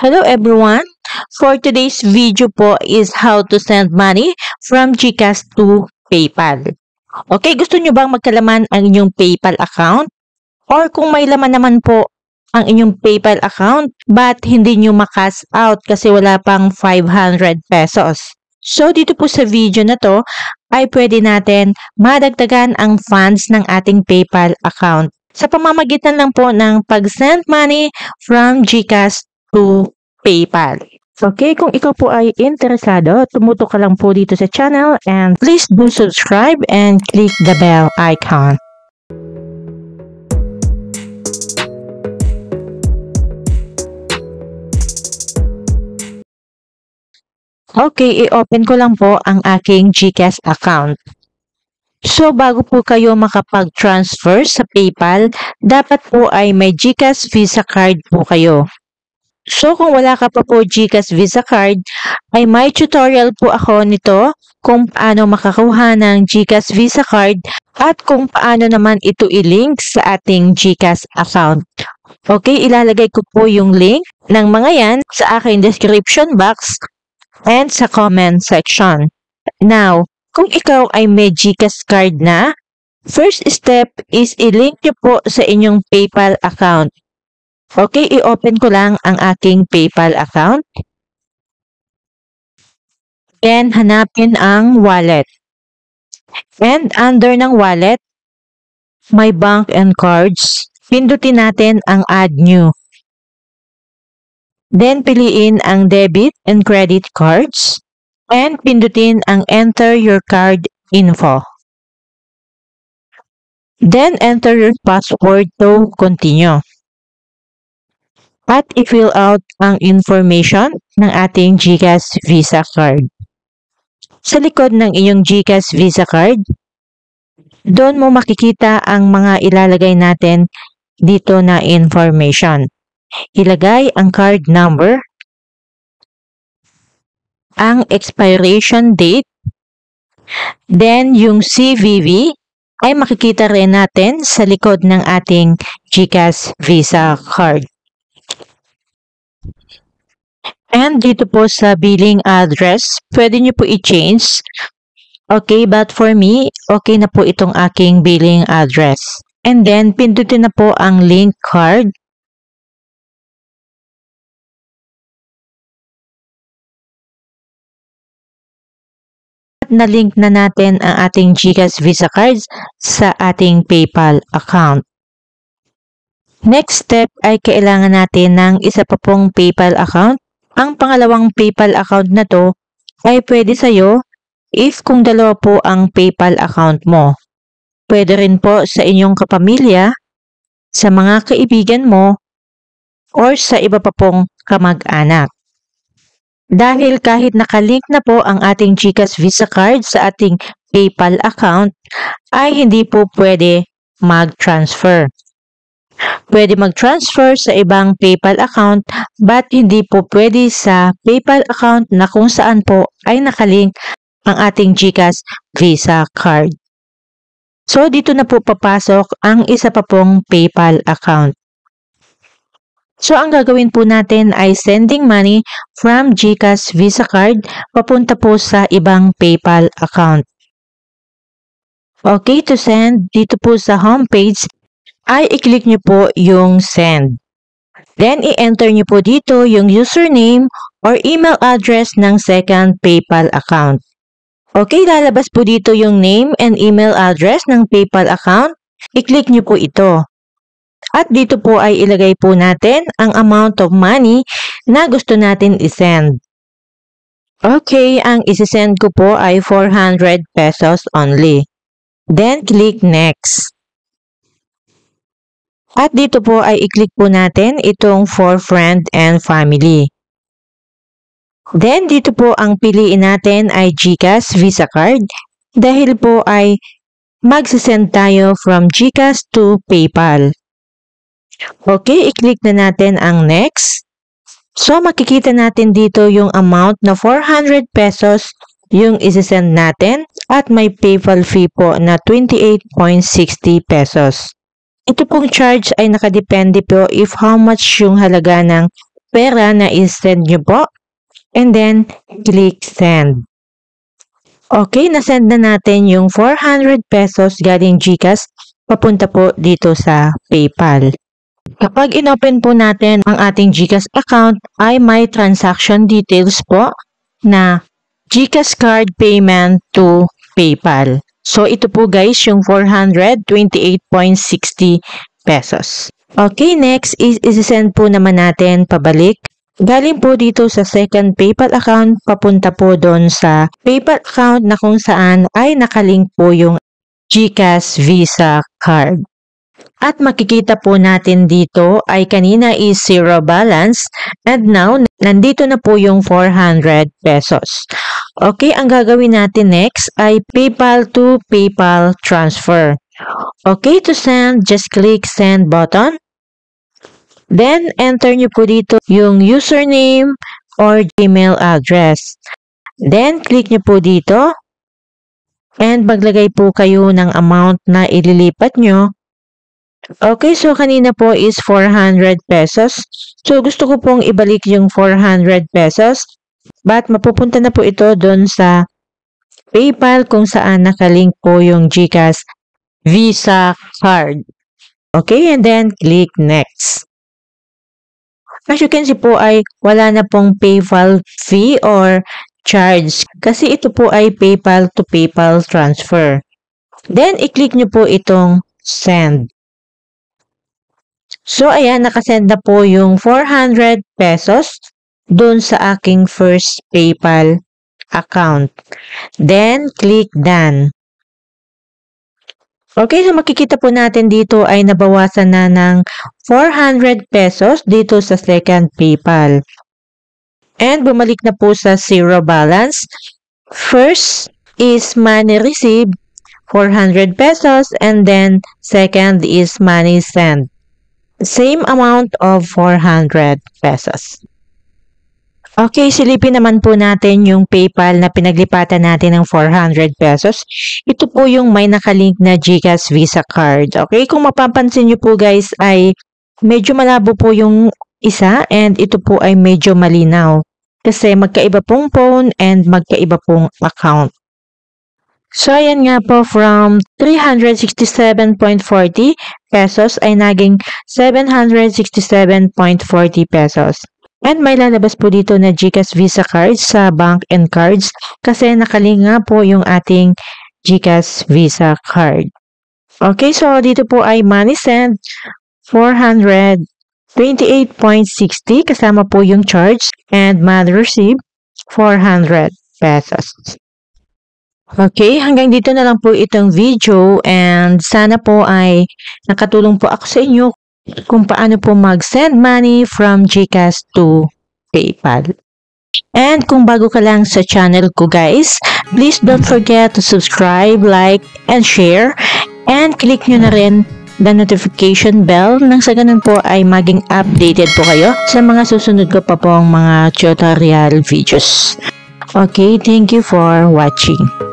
Hello everyone! For today's video po is how to send money from GCash to PayPal. Okay, gusto nyo bang magkalaman ang inyong PayPal account? Or kung may laman naman po ang inyong PayPal account, but hindi nyo makas out kasi wala pang 500 pesos? So dito po sa video na to ay pwede natin madagdagan ang funds ng ating PayPal account sa pamamagitan lang po ng pag-send money from GCash to PayPal. Okay, kung ikaw po ay interesado, tumutok ka lang po dito sa channel and please do subscribe and click the bell icon. Okay, i-open ko lang po ang aking GCash account. So, bago po kayo makapag-transfer sa PayPal, dapat po ay may GCash Visa Card po kayo. So, kung wala ka pa po GCash Visa Card, ay may tutorial po ako nito kung paano makakuha ng GCash Visa Card at kung paano naman ito i-link sa ating GCash account. Okay, ilalagay ko po yung link ng mga yan sa aking description box and sa comment section. Now, kung ikaw ay may GCash card na, first step is i-link nyo po sa inyong PayPal account. Okay, i-open ko lang ang aking PayPal account. Then, hanapin ang wallet. And under ng wallet, my bank and cards. Pindutin natin ang add new. Then, piliin ang debit and credit cards. And pindutin ang enter your card info. Then, enter your password to continue. At i-fill out ang information ng ating GCash Visa Card. Sa likod ng iyong GCash Visa Card, doon mo makikita ang mga ilalagay natin dito na information. Ilagay ang card number, ang expiration date, then yung CVV ay makikita rin natin sa likod ng ating GCash Visa Card. And dito po sa billing address, pwede nyo po i-change. Okay, but for me, okay na po itong aking billing address. And then, pindutin na po ang link card. Na-link na natin ang ating GCash Visa Cards sa ating PayPal account. Next step ay kailangan natin ng isa pa pong PayPal account. Ang pangalawang PayPal account na to ay pwede sa'yo if kung dalawa po ang PayPal account mo. Pwede rin po sa inyong kapamilya, sa mga kaibigan mo, or sa iba pa pong kamag-anak. Dahil kahit nakalink na po ang ating GCash Visa Card sa ating PayPal account, ay hindi po pwede mag-transfer. Pwede mag-transfer sa ibang PayPal account, but hindi po pwede sa PayPal account na kung saan po ay nakalink ang ating GCash Visa Card. So, dito na po papasok ang isa pa pong PayPal account. So, ang gagawin po natin ay sending money from GCash Visa Card papunta po sa ibang PayPal account. Okay, to send, dito po sa homepage, ay i-click nyo po yung send. Then, i-enter nyo po dito yung username or email address ng second PayPal account. Okay, lalabas po dito yung name and email address ng PayPal account. I-click nyo po ito. At dito po ay ilagay po natin ang amount of money na gusto natin isend. Okay, ang isisend ko po ay 400 pesos only. Then, click next. At dito po ay i-click po natin itong for friend and family. Then, dito po ang piliin natin ay GCash Visa Card dahil po ay magsisend tayo from GCash to PayPal. Okay, i-click na natin ang next. So, makikita natin dito yung amount na 400 pesos yung isisend natin at may PayPal fee po na 28.60 pesos. Ito pong charge ay nakadepende po if how much yung halaga ng pera na i-send nyo po. And then, click send. Okay, na-send na natin yung 400 pesos galing GCash papunta po dito sa PayPal. Kapag inopen po natin ang ating GCash account ay may transaction details po na GCash card payment to PayPal. So ito po guys yung 428.60 pesos. Okay, next is isi-send po naman natin pabalik. Galing po dito sa second PayPal account papunta po doon sa PayPal account na kung saan ay nakalink po yung GCash Visa card. At makikita po natin dito ay kanina is 0 balance and now nandito na po yung 400 pesos. Okay, ang gagawin natin next ay PayPal to PayPal transfer. Okay, to send, just click send button. Then, enter nyo po dito yung username or Gmail address. Then, click nyo po dito and maglagay po kayo ng amount na ililipat nyo. Okay, so kanina po is 400 pesos. So, gusto ko pong ibalik yung 400 pesos. But, mapupunta na po ito doon sa PayPal kung saan nakalink po yung GCash Visa card. Okay, and then click next. As you can see po ay wala na pong PayPal fee or charge kasi ito po ay PayPal to PayPal transfer. Then, i-click nyo po itong send. So, ayan, nakasend na po yung 400 pesos doon sa aking first PayPal account. Then, click done. Okay, so makikita po natin dito ay nabawasan na ng 400 pesos dito sa second PayPal. And bumalik na po sa 0 balance. First is money received, 400 pesos, and then second is money sent. Same amount of 400 pesos. Okay, silipin naman po natin yung PayPal na pinaglipatan natin ng 400 pesos. Ito po yung may nakalink na GCash Visa card. Okay, kung mapapansin nyo po guys ay medyo malabo po yung isa and ito po ay medyo malinaw. Kasi magkaiba pong phone and magkaiba pong account. So, ayan nga po, from 367.40 pesos ay naging 767.40 pesos. And may lalabas po dito na GCash Visa cards sa bank and cards kasi nakalink nga po yung ating GCash Visa card. Okay, so dito po ay money sent 428.60 kasama po yung charge and money received 400 pesos. Okay, hanggang dito na lang po itong video and sana po ay nakatulong po ako sa inyo kung paano po mag-send money from GCash to PayPal. And kung bago ka lang sa channel ko guys, please don't forget to subscribe, like, and share. And click nyo na rin the notification bell nang sa ganun po ay maging updated po kayo sa mga susunod ko pa pong mga tutorial videos. Okay, thank you for watching.